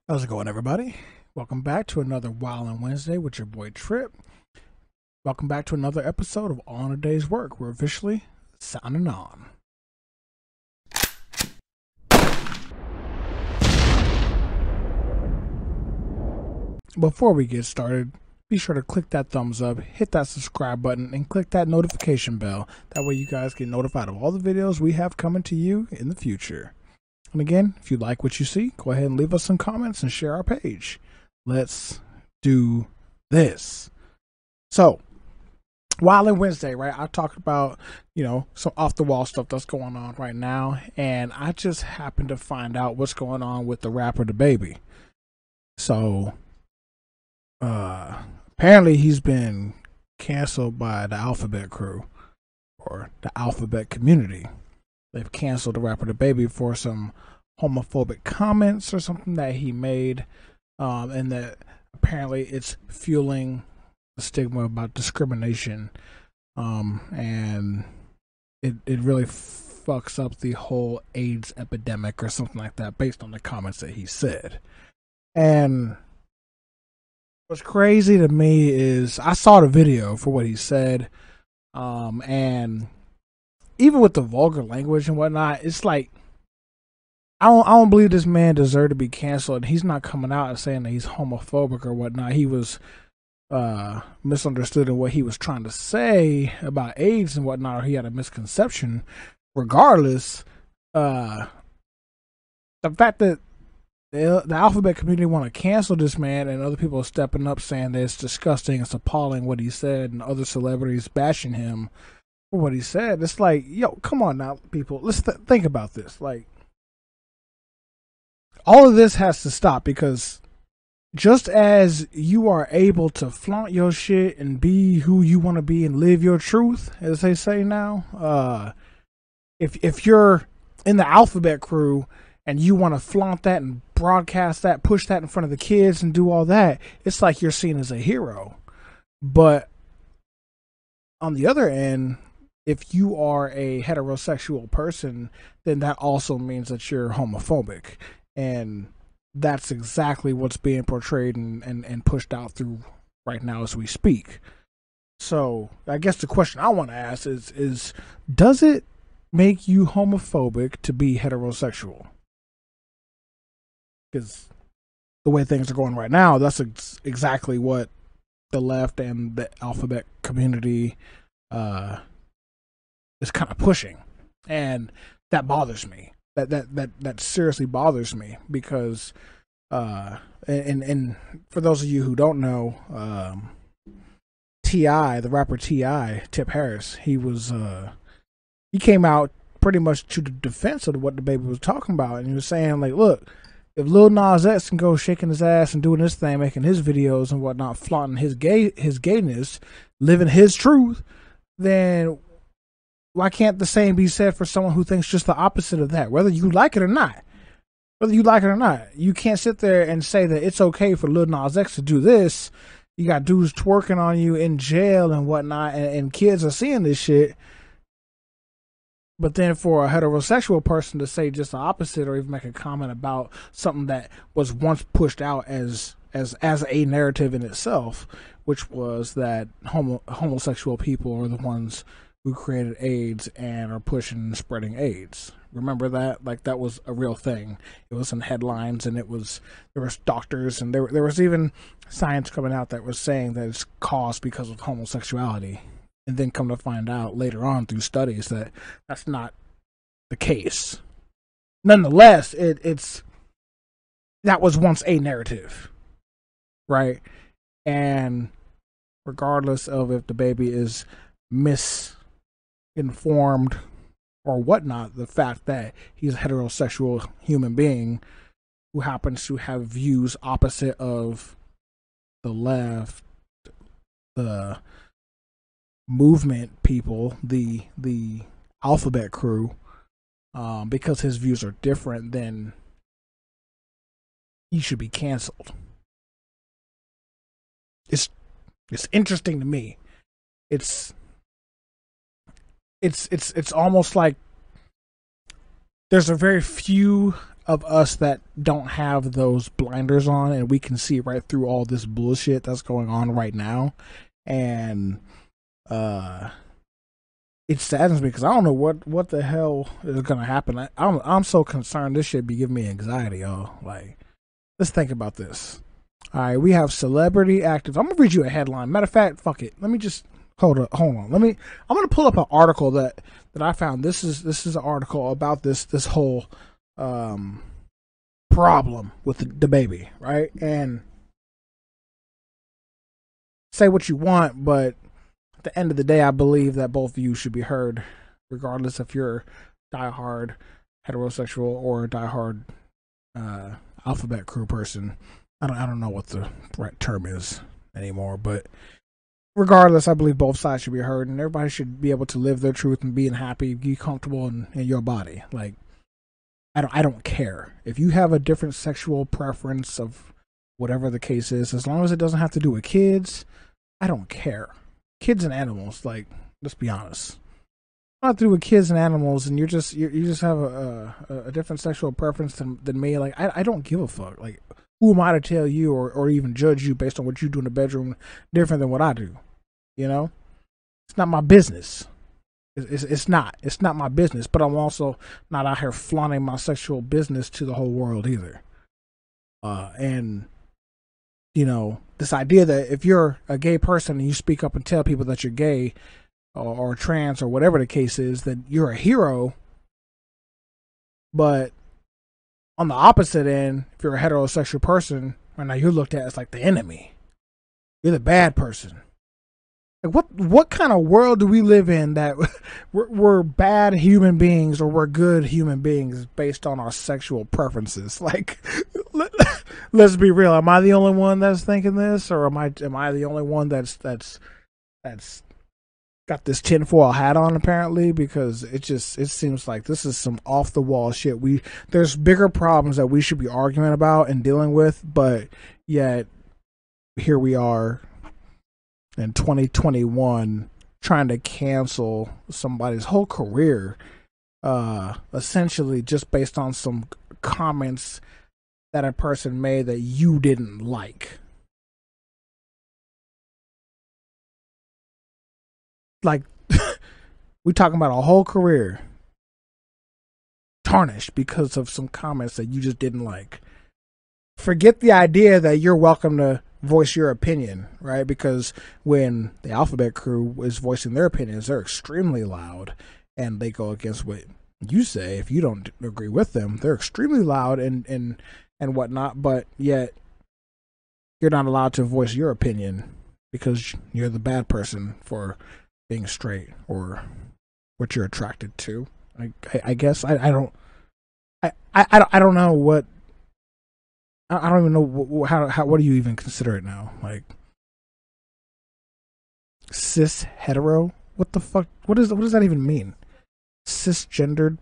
How's it going, everybody? Welcome back to another Wildin Wednesday with your boy Trip. Welcome back to another episode of On a Day's Work. We're officially signing on. Before we get started, be sure to click that thumbs up, hit that subscribe button, and click that notification bell. That way you guys get notified of all the videos we have coming to you in the future. And again, if you like what you see, go ahead and leave us some comments and share our page. Let's do this. So, Wildin Wednesday, right? I talked about, some off the wall stuff that's going on right now, and I just happened to find out what's going on with the rapper DaBaby. So, apparently he's been canceled by the Alphabet crew or the Alphabet community. They've canceled the rapper DaBaby for some homophobic comments or something that he made, and that apparently it's fueling the stigma about discrimination, and it really fucks up the whole AIDS epidemic or something like that based on the comments that he said. And what's crazy to me is I saw the video for what he said, and even with the vulgar language and whatnot, it's like I don't believe this man deserved to be canceled. He's not coming out and saying that he's homophobic or whatnot. He was misunderstood in what he was trying to say about AIDS and whatnot, or he had a misconception. Regardless, the fact that the Alphabet community want to cancel this man and other people are stepping up saying that it's disgusting, it's appalling what he said, and other celebrities bashing him for what he said, it's like, yo, come on now, people. Let's think about this. Like, all of this has to stop, because just as you are able to flaunt your shit and be who you want to be and live your truth, as they say now, if you're in the Alphabet crew and you want to flaunt that and broadcast that, push that in front of the kids and do all that, it's like you're seen as a hero. But on the other end, if you are a heterosexual person, then that also means that you're homophobic. And that's exactly what's being portrayed and pushed out through right now as we speak. So I guess the question I want to ask is does it make you homophobic to be heterosexual? Because the way things are going right now, that's exactly what the left and the Alphabet community is kind of pushing, and that bothers me. That seriously bothers me, because and for those of you who don't know, T.I., the rapper T.I., Tip Harris, he came out pretty much to the defense of what DaBaby was talking about, and he was saying, like, look, if Lil Nas X can go shaking his ass and doing his thing, making his videos and whatnot, flaunting his gayness, living his truth, then why can't the same be said for someone who thinks just the opposite of that, whether you like it or not? Whether you like it or not, you can't sit there and say that it's okay for Lil Nas X to do this. You got dudes twerking on you in jail and whatnot, and kids are seeing this shit. But then for a heterosexual person to say just the opposite, or even make a comment about something that was once pushed out as a narrative in itself, which was that homosexual people are the ones who created AIDS and are pushing and spreading AIDS. Remember that? Like, that was a real thing. It was in headlines, and there was doctors, and there was even science coming out that was saying that it's caused because of homosexuality. And then come to find out later on through studies that that's not the case. Nonetheless, that was once a narrative, right? And regardless of if DaBaby is misinformed or whatnot, the fact that he's a heterosexual human being who happens to have views opposite of the left, the movement people, the Alphabet crew, because his views are different, then he should be canceled. It's interesting to me. It's almost like there's a very few of us that don't have those blinders on, and we can see right through all this bullshit that's going on right now. And it saddens me because I don't know what the hell is gonna happen. I'm so concerned. This shit be giving me anxiety, y'all. Like, let's think about this. All right, we have celebrity actors. I'm gonna read you a headline. Matter of fact, fuck it. Let me just hold on. I'm gonna pull up an article that I found. This is an article about this whole problem with the baby, right? And say what you want, but at the end of the day, I believe that both of you should be heard, regardless if you're diehard heterosexual or diehard alphabet crew person. I don't know what the right term is anymore, but regardless, I believe both sides should be heard, and everybody should be able to live their truth and being happy, be comfortable in your body. Like, I don't care if you have a different sexual preference of whatever the case is, as long as it doesn't have to do with kids. I don't care. Kids and animals, like, let's be honest. Not to do with kids and animals, and you just have a different sexual preference than me. Like, I don't give a fuck. Like, who am I to tell you or even judge you based on what you do in the bedroom different than what I do? You know, it's not my business. It's not my business. But I'm also not out here flaunting my sexual business to the whole world either. And you know, this idea that if you're a gay person and you speak up and tell people that you're gay or trans or whatever the case is, then you're a hero. But on the opposite end, if you're a heterosexual person, right now you're looked at as like the enemy. You're the bad person. Like, what kind of world do we live in that we're bad human beings or we're good human beings based on our sexual preferences? Like, let's be real. Am I the only one that's thinking this, or am I the only one that's got this tinfoil hat on? Apparently, because it seems like this is some off the wall shit. There's bigger problems that we should be arguing about and dealing with, but yet here we are in 2021 trying to cancel somebody's whole career, essentially just based on some comments that a person made that you didn't like. Like, we talking about a whole career tarnished because of some comments that you just didn't like. Forget the idea that you're welcome to voice your opinion, right? Because when the alphabet crew is voicing their opinions, they're extremely loud and they go against what you say. If you don't agree with them, they're extremely loud and whatnot, but yet you're not allowed to voice your opinion because you're the bad person for being straight or what you're attracted to. I guess I don't know what. I don't even know how. What do you even consider it now? Like, cis hetero? What the fuck? What does that even mean? Cisgendered?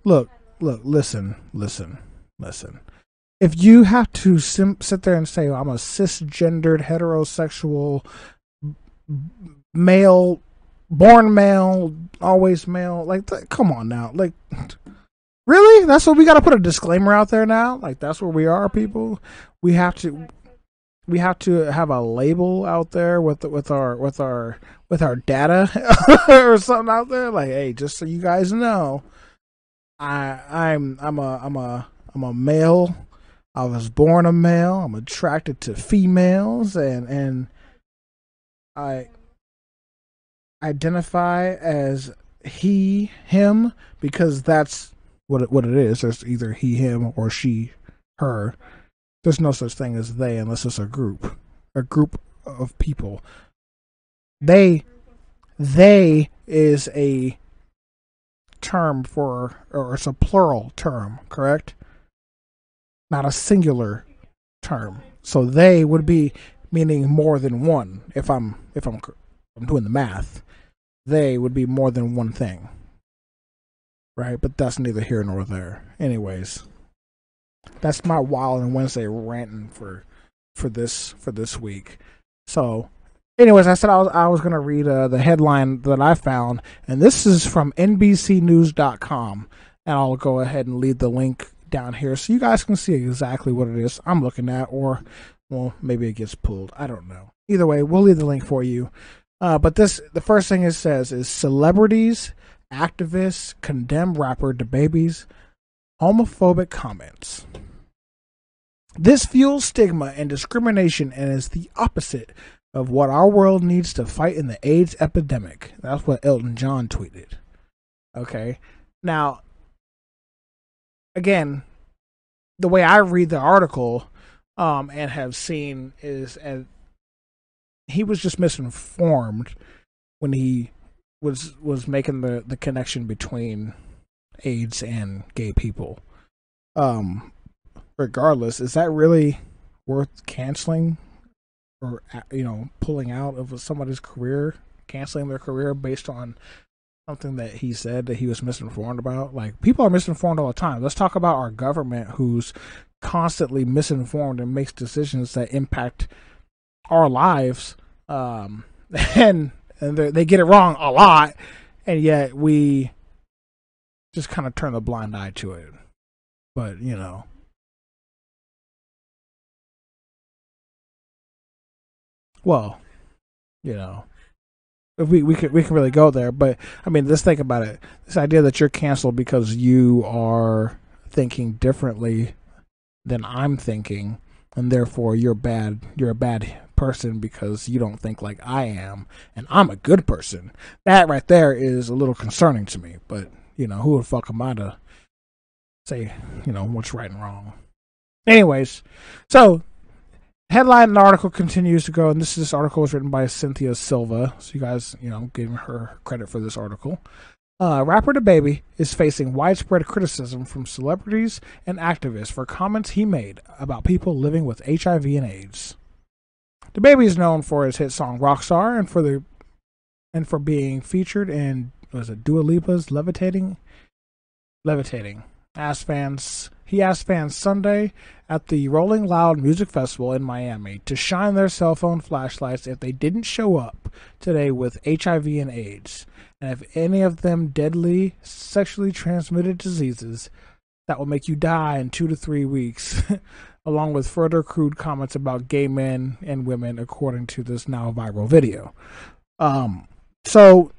Look. Listen. If you have to sit there and say, I'm a cisgendered heterosexual male, born male, always male, like, come on now, like. Really? That's what we got to put a disclaimer out there now? Like, that's where we are, people. We have to have a label out there with our data or something out there. Like, hey, just so you guys know, I'm a male. I was born a male. I'm attracted to females, and I identify as he, him, because that's what it is. There's either he, him, or she, her. There's no such thing as they unless it's a group of people. They is a term for, or it's a plural term, correct? Not a singular term. So they would be meaning more than one. If I'm doing the math, they would be more than one thing. Right, but that's neither here nor there. Anyways, that's my Wildin Wednesday ranting for this week. So anyways, I said I was gonna read the headline that I found, and this is from NBCnews.com, and I'll go ahead and leave the link down here so you guys can see exactly what it is I'm looking at, or well, maybe it gets pulled. I don't know. Either way, we'll leave the link for you. But the first thing it says is celebrities, activists condemn rapper DaBaby's homophobic comments. This fuels stigma and discrimination and is the opposite of what our world needs to fight in the AIDS epidemic. That's what Elton John tweeted. Okay. Now, again, the way I read the article and have seen is he was just misinformed when he was making the connection between AIDS and gay people. Regardless, is that really worth canceling or pulling out of somebody's career, canceling their career based on something that he said that he was misinformed about? Like, people are misinformed all the time. Let's talk about our government, who's constantly misinformed and makes decisions that impact our lives, and they get it wrong a lot, and yet we just kind of turn the blind eye to it. But well, if we can really go there. But I mean, let's think about it. This idea that you're canceled because you are thinking differently than I'm thinking, and therefore you're bad. You're a bad person because you don't think like I am, and I'm a good person. That right there is a little concerning to me. But who the fuck am I to say what's right and wrong? Anyways, so headline and article continues to go, and this article was written by Cynthia Silva. So you guys, giving her credit for this article. Rapper DaBaby is facing widespread criticism from celebrities and activists for comments he made about people living with HIV and AIDS. DaBaby is known for his hit song "Rockstar" and for being featured in Dua Lipa's "Levitating." He asked fans Sunday at the Rolling Loud Music Festival in Miami to shine their cell phone flashlights if they didn't show up today with HIV and AIDS, and if any of them deadly sexually transmitted diseases that will make you die in 2 to 3 weeks, along with further crude comments about gay men and women, according to this now viral video. So,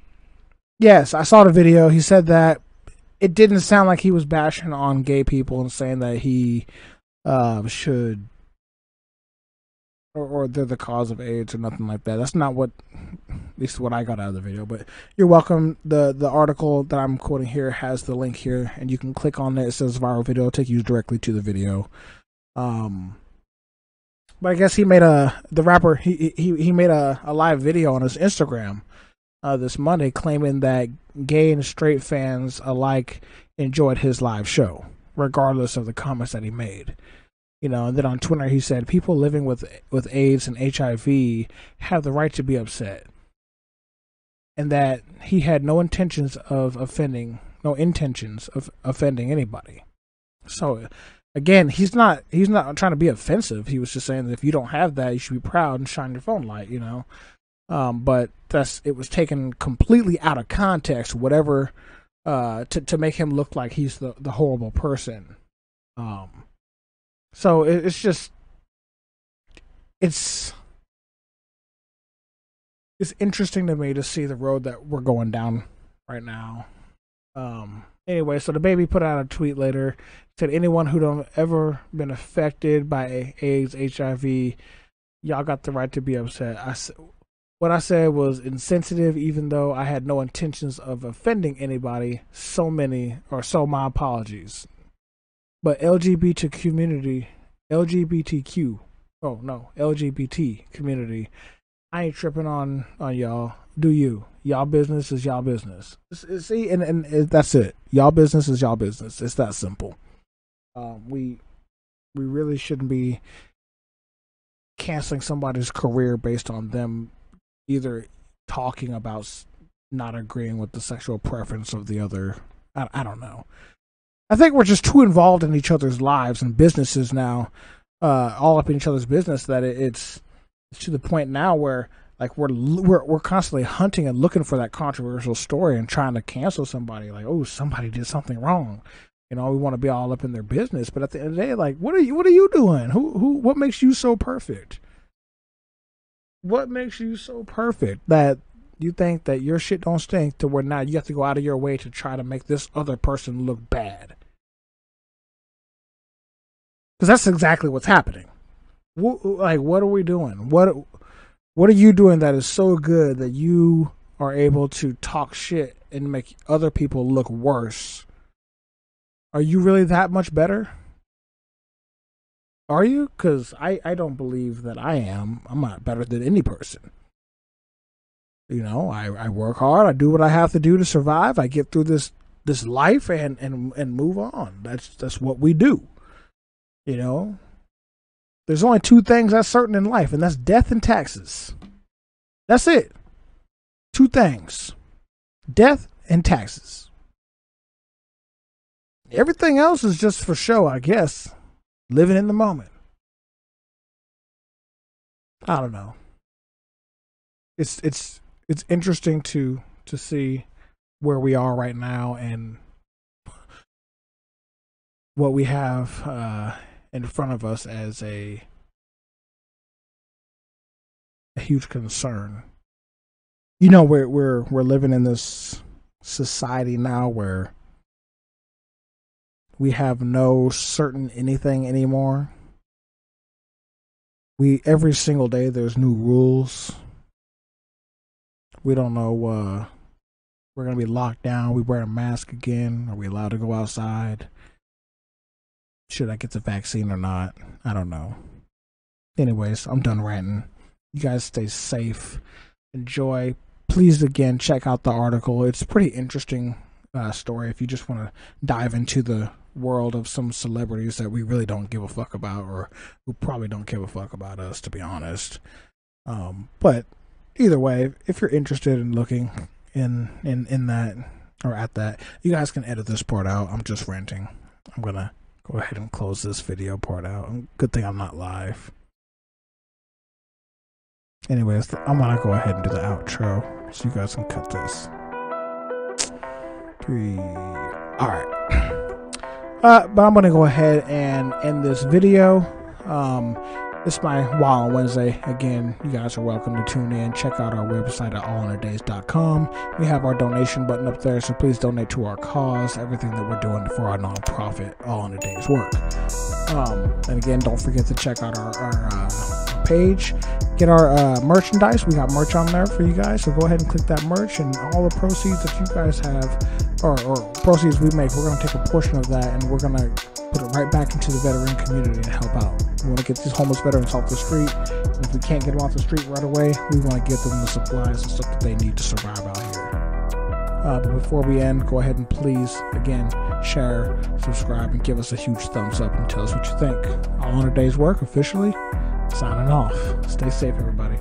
yes, I saw the video. He said that it didn't sound like he was bashing on gay people and saying that he should, or they're the cause of AIDS or nothing like that. That's not what, at least what I got out of the video. But you're welcome. The article that I'm quoting here has the link here, and you can click on it. It says viral video. It'll take you directly to the video. But I guess he made the rapper he made a live video on his Instagram this Monday, claiming that gay and straight fans alike enjoyed his live show, regardless of the comments that he made. And then on Twitter he said people living with AIDS and HIV have the right to be upset, and that he had no intentions of offending anybody. So again, he's not trying to be offensive. He was just saying that if you don't have that, you should be proud and shine your phone light. But it was taken completely out of context, whatever, to make him look like he's the horrible person. So it's interesting to me to see the road that we're going down right now. Anyway, so DaBaby put out a tweet later, said anyone who don't ever been affected by AIDS, HIV, y'all got the right to be upset. What I said was insensitive, even though I had no intentions of offending anybody. My apologies. But LGBT community, I ain't tripping on y'all. Do you? Y'all business is y'all business. See, and that's it. Y'all business is y'all business. It's that simple. We really shouldn't be canceling somebody's career based on them either talking about not agreeing with the sexual preference of the other. I don't know. I think we're just too involved in each other's lives and businesses now, all up in each other's business, that it's to the point now where Like we're constantly hunting and looking for that controversial story and trying to cancel somebody. Like, oh, somebody did something wrong. You know, we want to be all up in their business. But at the end of the day, like, what are you doing? What makes you so perfect? What makes you so perfect that you think that your shit don't stink to where now you have to go out of your way to try to make this other person look bad? Because that's exactly what's happening. Like, what are we doing? What are you doing that is so good that you are able to talk shit and make other people look worse? Are you really that much better? Are you? Because I don't believe that I am. I'm not better than any person. You know, I work hard. I do what I have to do to survive. I get through this life and move on. That's what we do. You know, there's only two things that's certain in life, and that's death and taxes. That's it. Two things. Death and taxes. Everything else is just for show, I guess. Living in the moment. I don't know. It's interesting to see where we are right now and what we have in front of us as a huge concern. You know, we're living in this society now where we have no certain anything anymore. Every single day there's new rules. We don't know we're gonna be locked down. We wear a mask again. Are we allowed to go outside? Should I get the vaccine or not? I don't know. Anyways, I'm done ranting. You guys stay safe. Enjoy. Please, again, check out the article. It's a pretty interesting story if you just want to dive into the world of some celebrities that we really don't give a fuck about, or who probably don't give a fuck about us, to be honest. But either way, if you're interested in looking in that or at that, you guys can edit this part out. I'm just ranting. I'm gonna go ahead and close this video part out. Good thing I'm not live. Anyways, I'm gonna go ahead and do the outro so you guys can cut this. Alright. But I'm gonna go ahead and end this video. It's my Wildin Wednesday. Again, you guys are welcome to tune in. Check out our website at allinourdays.com. We have our donation button up there, so please donate to our cause, everything that we're doing for our nonprofit, All in a Day's Work. And again, don't forget to check out our page. Get our merchandise. We got merch on there for you guys, so go ahead and click that merch, and all the proceeds that you guys have, or proceeds we make, we're going to take a portion of that and we're going to put it right back into the veteran community and help out. We want to get these homeless veterans off the street, and if we can't get them off the street right away, we want to get them the supplies and stuff that they need to survive out here. But before we end, go ahead and please, again, share, subscribe, and give us a huge thumbs up and tell us what you think. All in a Day's Work, officially signing off. Stay safe, everybody.